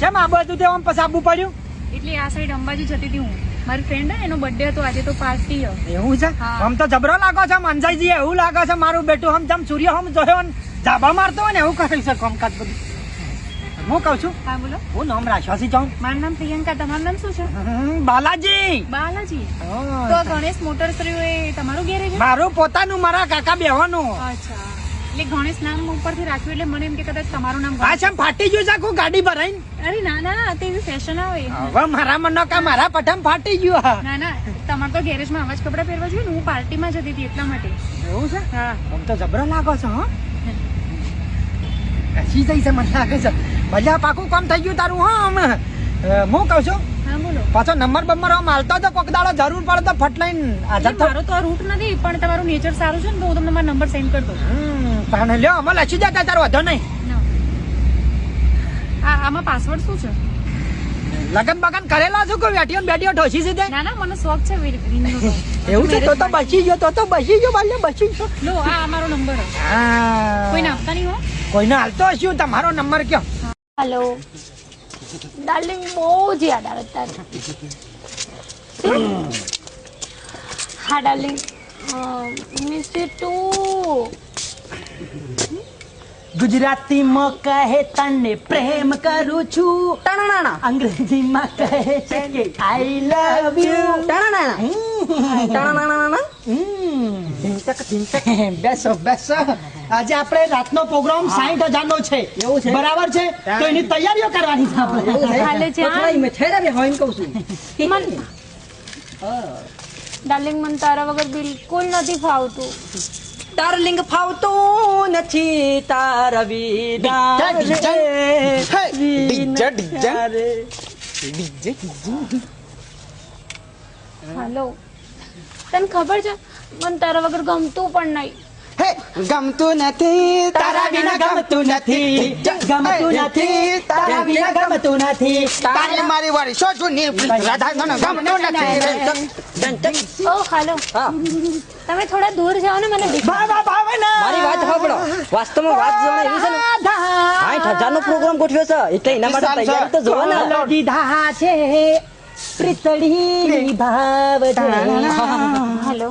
કેમ આ બધું તે આમ પછી આવવું પડ્યું? એટલે આ સાઈડ અંબાજી જતી હતી હું. મારી ફ્રેન્ડ એનો બર્થડે હતો આજે, તો પાર્ટી હતી. એવું છે? આમ તો જબરો લાગો છે મંજાઈજી, એવું લાગે છે મારું બેટું હમ જમ સૂર્ય હમ જોયો ને જાબા મારતો હોય ને એવું કરે છે કામકાજ બધું. હું કહું છું, હા બોલો. હું નામ રાખ્યો છે જાઉં? મારું નામ પ્રિયંકા, તમારું નામ શું છે? બાલાજી. બાલાજી. તો ગણેશ મોટર્સ રહ્યું એ તમારું ગેરેજ? મારું પોતાનું, મારા કાકા બેવાનું. અચ્છા, એટલે ગણેશ નામ ઉપરથી રાખ્યું એટલે મને એમ કે કદાચ તમારું નામ. હા છે, ફાટી ગયું છે આખું ગાડી ભરાઈને. અરે ના ના, તે એવી ફેશન આવે. હવે મારા મનનો કા મારા પઠમ ફાટી ગયું. ના ના, તમારે તો ગેરેજમાં આવા જ કપડાં પહેરવા જોઈએ ને. હું પાર્ટીમાં જતી હતી એટલા માટે. એવું છે? હા. આમ તો જબરો લાગો છો. હા કશી જઈ છે મને લાગે છે. ભલે પાકું કામ થઈ ગયું તારું. હા અમે હું કહું છું, હા બોલો. પાછો નંબર બંબર માલતો તો કોક દાડો જરૂર પડે તો ફટલાઈન હાજર થો. મારો તો આ રૂટ નથી, પણ તમારું નેચર સારું છે ને, તો હું તમને મારો નંબર સેન્ડ કરી દઉં. તાને લ્યો, અમે લખી જતા તારો વધો નહીં. આમાં પાસવર્ડ શું છે? લગન બગન કરેલા છું કોઈ વેટીઓ બેટીઓ ઠોસી છે તે? ના ના, મને શોખ છે વીરનો તો. એવું છે? તો બચી ગયો, તો બચી ગયો, બાલ્ય બચી ગયો. લો, આ મારો નંબર છે. હા, કોઈને આપતા નહીં હો. કોઈને હાલતો હશું. તમારો નંબર કયો? हेलो डार्लिंग, बહુ જ યાદ આવે તારી. હા डार्लिंग, मिस यू टू. ગુજરાતીમાં કહે તને પ્રેમ કરું છું, ટણાણા. અંગ્રેજીમાં કહે છે કે આઈ લવ યુ, ટણાણા. ટણાણા. બેસો બેસો. આજે આપણે રાતનો પ્રોગ્રામ 60,000 નો છે. એવું છે? બરાબર છે, તો એની તૈયારીઓ કરવાની છે આપણે. હાલે डार्लिंग, મને તારા વગર બિલકુલ નથી ફાવતું. ડાર્લિંગ ફાવતું નથી તારા વિના. હાલો, તને ખબર છે મને તારા વગર ગમતું પણ નહીં. ગમતું નથી તારા વિના, ગમતું નથી, ગમતું નથી તારા વિના, ગમતું નથી. તારી મારી વાળી સો જૂની રાધા ગમતું નથી. ઓ હાલો, તમે થોડા દૂર જાઓ ને, મને મારી વાત સાંભળો. વાસ્તવમાં વાત જાણે એવી છે ને, 60,000 નો પ્રોગ્રામ ગોઠવ્યો છે એટલે એના માટે તૈયારી તો જોવો ને. દીધા છે પ્રીતળી ભાવ. હાલો.